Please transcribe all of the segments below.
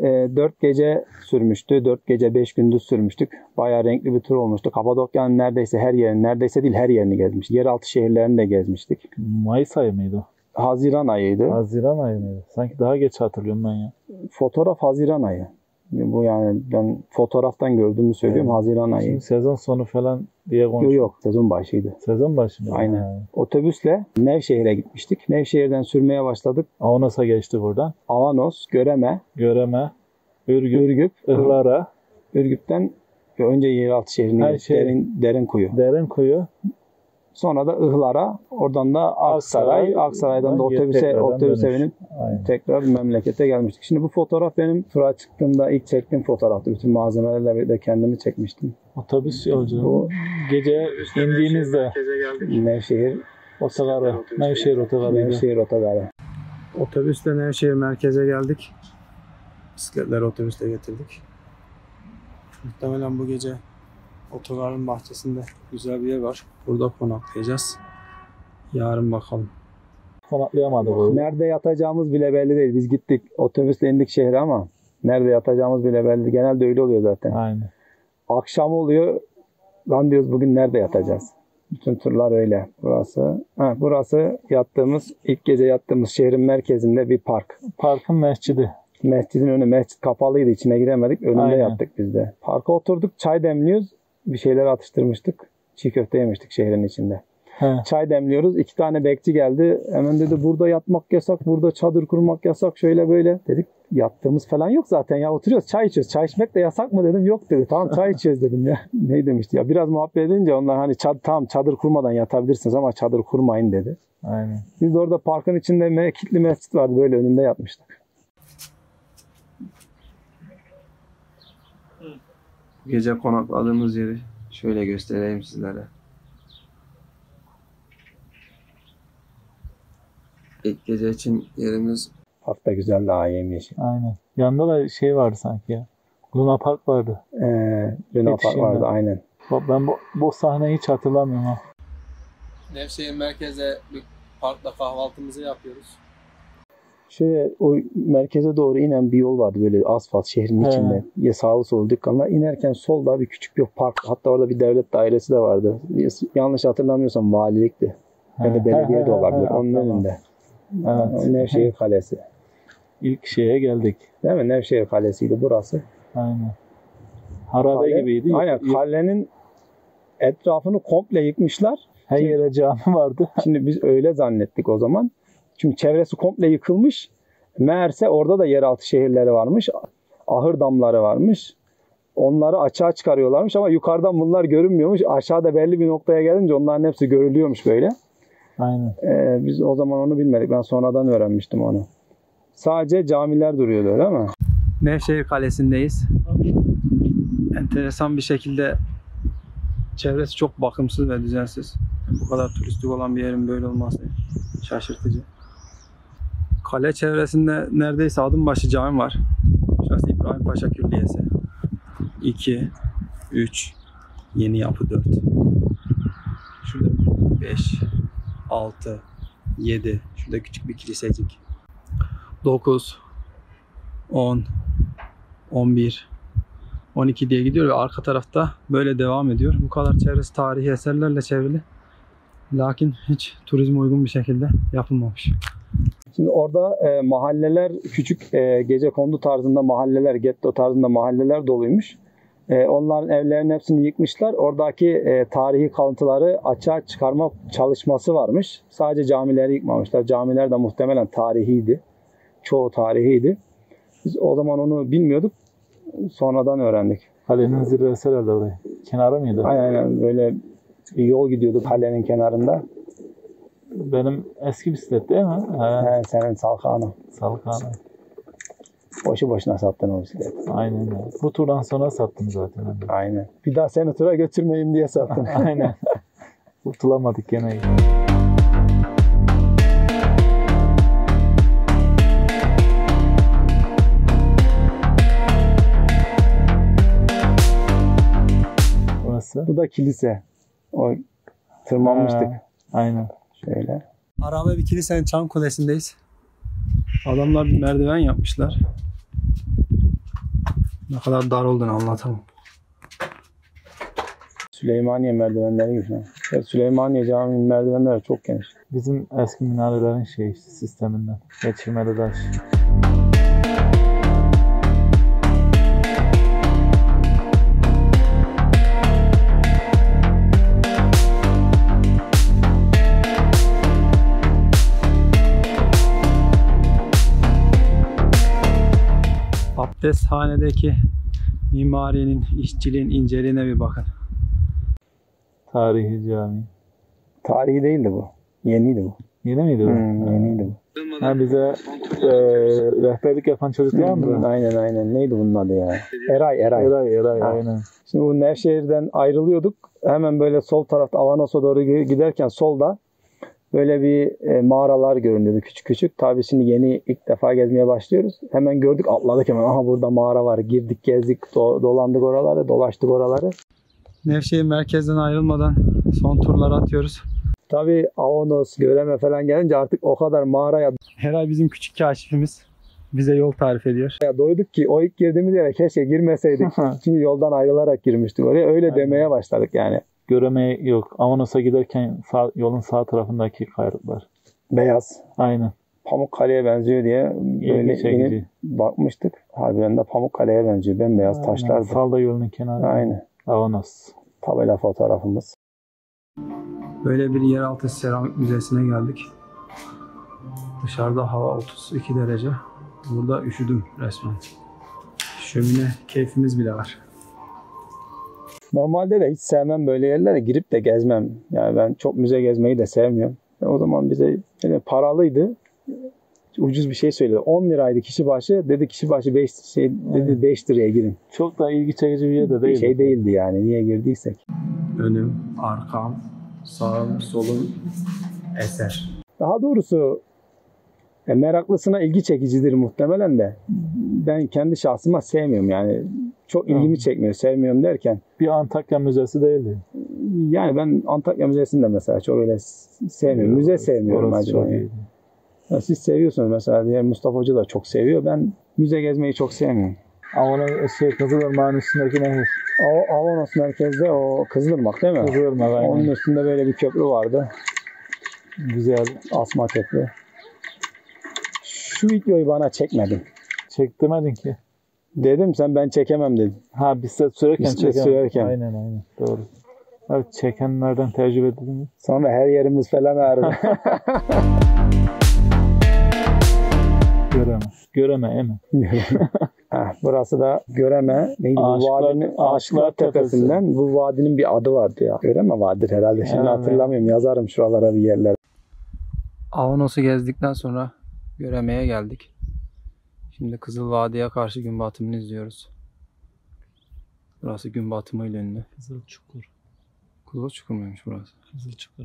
4 gece sürmüştü. 4 gece 5 gündüz sürmüştük. Bayağı renkli bir tur olmuştu. Kapadokya'nın neredeyse her yerini, neredeyse değil her yerini gezmiştik. Yeraltı şehirlerini de gezmiştik. Mayıs ayı mıydı o? Haziran ayıydı. Haziran ayı mıydı? Sanki daha geç hatırlıyorum ben ya. Fotoğraf Haziran ayı. Bu yani ben fotoğraftan gördüğümü söylüyorum, evet. Haziran ayı. Şimdi sezon sonu falan diye konuşuyoruz. Yok sezon başıydı. Sezon başı mı? Aynen. Yani. Otobüsle Nevşehir'e gitmiştik. Nevşehir'den sürmeye başladık. Avanos'a geçtik buradan. Avanos, Göreme, Ürgüp, Ihlara. Ürgüp'ten önce yeraltı şehrine Derinkuyu. Sonra da Ihlara, oradan da Aksaray'dan da otobüse binip tekrar memlekete gelmiştik. Şimdi bu fotoğraf benim tura çıktığımda ilk çektiğim fotoğraftı. Bütün malzemelerle birlikte kendimi çekmiştim. Otobüs yolculuğu. Gece indiğinizde Nevşehir Otogarı. Otobüsle Nevşehir merkeze geldik. Bisikletleri otobüsle getirdik. Muhtemelen bu gece otogarın bahçesinde güzel bir yer var. Burada konaklayacağız. Yarın bakalım. Konaklayamadık orada. Nerede yatacağımız bile belli değil. Biz gittik otobüsle indik şehre ama nerede yatacağımız bile belli değil. Genelde öyle oluyor zaten. Aynen. Akşam oluyor. Lan diyoruz bugün nerede yatacağız? Bütün turlar öyle. Burası ilk gece yattığımız şehrin merkezinde bir park. Parkın mescidi. Mescidin önü, mescid kapalıydı. İçine giremedik. Önünde yattık biz de. Parka oturduk. Çay demliyoruz. Bir şeyler atıştırmıştık. Çiğ köfte yemiştik şehrin içinde. Çay demliyoruz. 2 tane bekçi geldi. Hemen dedi burada yatmak yasak. Burada çadır kurmak yasak. Şöyle böyle. Dedik yattığımız falan yok zaten ya. Oturuyoruz çay içiyoruz. Çay içmek de yasak mı dedim. Yok dedi. Tamam çay içeceğiz dedim ya. Ne demişti ya. Biraz muhabbet edince onlar hani çadır kurmadan yatabilirsiniz ama çadır kurmayın dedi. Aynen. Biz de orada parkın içinde kilitli mescit vardı. Böyle önünde yatmıştık. Gece konakladığımız yeri şöyle göstereyim sizlere. İlk gece için yerimiz park da güzel, daha yemyeşil. Aynen. Yanında da şey vardı sanki ya. Luna Park vardı. Luna Park vardı aynen. Ben bu sahneyi hiç hatırlamıyorum ha. Nevşehir merkeze bir parkta kahvaltımızı yapıyoruz. Şöyle o merkeze doğru inen bir yol vardı böyle asfalt şehrin içinde. Ya sağlı solu dükkanlar. İnerken solda bir küçük bir park. Hatta orada bir devlet dairesi de vardı. Yanlış hatırlamıyorsam valilikti. Ya da belediye de olabilir. Onun önünde. Evet. Nevşehir Kalesi. İlk şeye geldik. Değil mi? Nevşehir Kalesi'ydi burası. Aynen. Harabe gibiydi. Aynen. Kalenin etrafını komple yıkmışlar. Her yere cami vardı. Şimdi biz öyle zannettik o zaman. Çünkü çevresi komple yıkılmış. Meğerse orada da yeraltı şehirleri varmış. Ahır damları varmış. Onları açığa çıkarıyorlarmış ama yukarıdan bunlar görünmüyormuş. Aşağıda belli bir noktaya gelince onların hepsi görülüyormuş böyle. Aynen. Biz o zaman onu bilmedik. Ben sonradan öğrenmiştim onu. Sadece camiler duruyordu öyle mi? Nevşehir Kalesi'ndeyiz. Enteresan bir şekilde çevresi çok bakımsız ve düzensiz. Bu kadar turistik olan bir yerin böyle olması şaşırtıcı. Kale çevresinde neredeyse adım başı cami var. Şurası İbrahim Paşa Külliyesi. 2, 3, yeni yapı 4. Şurada 5, 6, 7. Şurada küçük bir kilisecik. 9, 10, 11, 12 diye gidiyor ve arka tarafta böyle devam ediyor. Bu kadar çevresi tarihi eserlerle çevrili. Lakin hiç turizme uygun bir şekilde yapılmamış. Şimdi orada mahalleler, küçük gecekondu tarzında mahalleler, getto tarzında mahalleler doluymuş. Onların evlerinin hepsini yıkmışlar. Oradaki tarihi kalıntıları açığa çıkarma çalışması varmış. Sadece camileri yıkmamışlar. Camiler de muhtemelen tarihiydi. Çoğu tarihiydi. Biz o zaman onu bilmiyorduk. Sonradan öğrendik. Kalenin zirvesi herhalde orayı. Kenarı mıydı? Aynen böyle bir yol gidiyordu kalenin kenarında. Benim eski bisiklet değil mi? He, senin Salkanı. Salkanı. Boşu boşuna sattın o bisikleti. Aynen. Bu turdan sonra sattım zaten. Aynen. Bir daha seni tura götürmeyeyim diye sattın. Aynen. Kurtulamadık gene. Burası. Bu da kilise. O tırmanmıştık. Aynen. Şöyle. Harabe bir kilisenin çan kulesindeyiz. Adamlar bir merdiven yapmışlar. Ne kadar dar olduğunu anlatamam. Süleymaniye merdivenleri gibi. Evet, Süleymaniye Camii'nin merdivenleri çok geniş. Bizim eski minarelerin sisteminden. Geçirmeli taş. Abdesthanedeki mimarinin, işçiliğin inceliğine bir bakın. Tarihi cami. Tarihi değildi bu. Yeniydi bu. Yeni miydi o? Yeniydi bu. Ha, bize rehberlik yapan çocuklar mı? Aynen. Neydi bunun adı ya? Eray. Ha. Aynen. Şimdi bu Nevşehir'den ayrılıyorduk. Hemen böyle sol tarafta Avanos'a doğru giderken solda böyle bir mağaralar görünüyordu küçük küçük. Tabii şimdi yeni ilk defa gezmeye başlıyoruz. Hemen gördük, atladık hemen. Aha, burada mağara var. Girdik, gezdik, dolandık oraları, dolaştık oraları. Nevşehir merkezden ayrılmadan son turları atıyoruz. Tabii Avanos, Göreme falan gelince artık o kadar mağaraya Heray bizim küçük kaşifimiz bize yol tarif ediyor. doyduk ki o ilk girdiğimiz yere keşke girmeseydik. Çünkü yoldan ayrılarak girmiştik oraya. Öyle demeye başladık yani. Göreme yok. Avanos'a giderken yolun sağ tarafındaki kayalıklar. Beyaz. Aynen. Pamukkale'ye benziyor diye böyle İlgi çekici. inip bakmıştık. Harbiden de Pamukkale'ye benziyor. Bembeyaz taşlardı. Salda yolunun kenarı. Aynen. Avanos. Tabela fotoğrafımız. Böyle bir yeraltı seramik müzesine geldik. Dışarıda hava 32 derece. Burada üşüdüm resmen. Şömine keyfimiz bile var. Normalde de hiç sevmem böyle yerlere, girip de gezmem. Yani ben çok müze gezmeyi de sevmiyorum. O zaman bize paralıydı. Ucuz bir şey söyledi. 10 liraydı kişi başı. Dedi kişi başı 5 liraya girin. Çok da ilgi çekici bir yer de değil. Bir şey değildi yani. Niye girdiysek. Önüm, arkam, sağım, solum, eser. Daha doğrusu meraklısına ilgi çekicidir muhtemelen de. Ben kendi şahsıma sevmiyorum yani. Çok ilgimi çekmiyor, sevmiyorum derken. Bir Antakya Müzesi değildi. Yani ben Antakya Müzesi'ni de mesela çok öyle sevmiyorum. Müze sevmiyorum acaba. Ya siz seviyorsunuz mesela. Diğer Mustafa Hoca da çok seviyor. Ben müze gezmeyi çok sevmiyorum. Kızılırmak'ın üstündeki nehir. Avanos merkezde o Kızılırmak değil mi? Kızılırmak aynen. Onun üstünde böyle bir köprü vardı. Güzel. Asma köprü. Şu videoyu bana çekmedin. Çektirmedin ki. Dedim sen ben çekemem dedim. Ha, bisiklet sürerken Bisiklet sürerken. Aynen. Doğru. Evet, çekenlerden tecrübe edildin mi? Sonra her yerimiz falan ağrıdı. Göreme emi. Burası da Göreme. Neydi bu vadinin? Aşıklar Tepesi'nden. Bu vadinin bir adı vardı ya. Göreme Vadidir herhalde. Şimdi hatırlamıyorum. Yazarım şuralara bir yerler. Avanos'u gezdikten sonra Göreme'ye geldik. Şimdi Kızıl Vadi'ye karşı gün batımını izliyoruz. Burası gün batımıyla ünlü. Kızılçukur. Kızılçukur muymuş burası? Kızılçukur.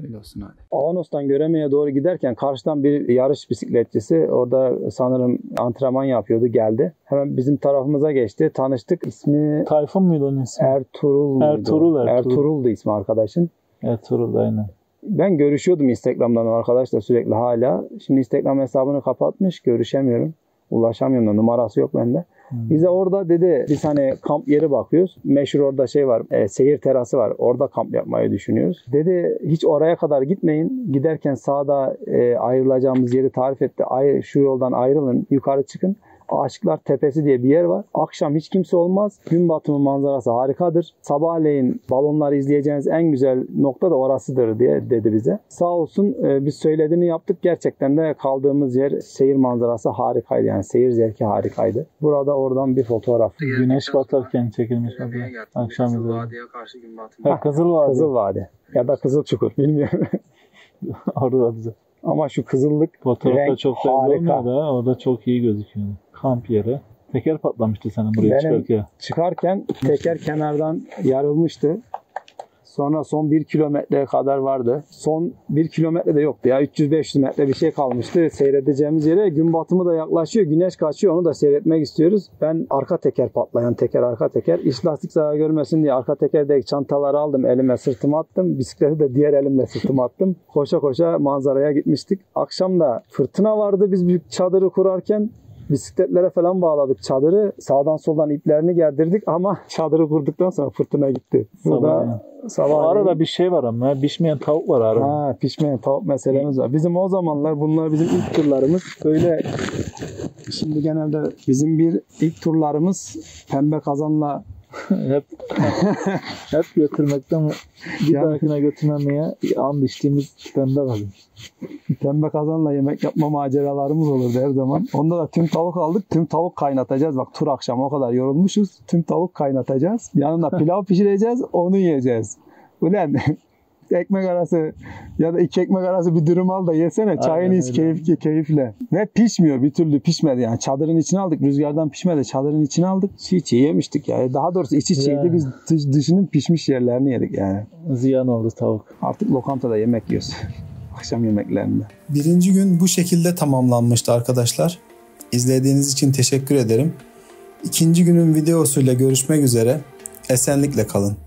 Öyle olsun hadi. Avanos'tan Göreme'ye doğru giderken karşıdan bir yarış bisikletçisi orada sanırım antrenman yapıyordu, geldi. Hemen bizim tarafımıza geçti. Tanıştık. İsmi Tayfun muydu onun ismi? Ertuğrul muydu? Ertuğrul'du ismi arkadaşın. Ertuğrul aynen. Ben görüşüyordum Instagram'dan o arkadaşla sürekli hala. Şimdi Instagram hesabını kapatmış. Görüşemiyorum. Ulaşamıyorum da, numarası yok bende. Bize orada dedi biz hani kamp yeri bakıyoruz. Meşhur orada şey var, seyir terası var. Orada kamp yapmayı düşünüyoruz. Dedi hiç oraya kadar gitmeyin. Giderken sağda ayrılacağımız yeri tarif etti. Şu yoldan ayrılın, yukarı çıkın. Aşıklar Tepesi diye bir yer var. Akşam hiç kimse olmaz. Gün batımı manzarası harikadır. Sabahleyin balonları izleyeceğiniz en güzel nokta da orasıdır diye dedi bize. Sağ olsun biz söylediğini yaptık. Gerçekten de kaldığımız yer, seyir manzarası harikaydı. Yani seyir zevki harikaydı. Burada oradan bir fotoğraf. Güneş batarken çekilmiş. Akşam Kızıl üzeri. Vadi'ye karşı gün batımı. Ha, Kızıl Vadi. Kızıl Vadi. Ya da Kızılçukur. Bilmiyorum. Orada bize. Ama şu kızıllık Fotoğrafta renk çok belli harika. olmuyor da orada çok iyi gözüküyor. Kamp yeri. Teker patlamıştı senin buraya Benim çıkarken. çıkarken teker kenardan yarılmıştı. Sonra son 1 kilometreye kadar vardı. Son 1 kilometre de yoktu ya. 300-500 metre bir şey kalmıştı seyredeceğimiz yere. Gün batımı da yaklaşıyor. Güneş kaçıyor. Onu da seyretmek istiyoruz. Ben arka teker patlayan arka teker. İç lastik zarar görmesin diye arka tekerdeki çantaları aldım. Elime sırtıma attım. Bisikleti de diğer elimle sırtıma attım. Koşa koşa manzaraya gitmiştik. Akşam da fırtına vardı biz bir çadırı kurarken. Bisikletlere falan bağladık çadırı. Sağdan soldan iplerini gerdirdik ama çadırı kurduktan sonra fırtına gitti. Burada sabah arada bir şey var ama pişmeyen tavuk var arada. Ha, pişmeyen tavuk meselemiz var. Bizim o zamanlar bunlar bizim ilk turlarımız. Böyle şimdi genelde bizim ilk turlarımız pembe kazanla hep götürmekten bir dahakine götürmemeye and içtiğimiz pembe kazan. Pembe kazanla yemek yapma maceralarımız olurdu her zaman. Onda da tüm tavuk aldık. Tüm tavuk kaynatacağız. Bak tur akşamı o kadar yorulmuşuz. Tüm tavuk kaynatacağız. Yanında pilav pişireceğiz. Onu yiyeceğiz. Ulan ekmek arası ya da 2 ekmek arası bir dürüm al da yesene. Çayını iç keyifle. Ve pişmiyor. Bir türlü pişmedi yani. Çadırın içine aldık. Rüzgardan pişmedi. Çadırın içine aldık. Çiğ yemiştik yani. Daha doğrusu içi çiğdi. Biz dışının pişmiş yerlerini yedik yani. Ziyan oldu tavuk. Artık lokantada yemek yiyoruz. Akşam yemeklerinde. Birinci gün bu şekilde tamamlanmıştı arkadaşlar. İzlediğiniz için teşekkür ederim. İkinci günün videosuyla görüşmek üzere. Esenlikle kalın.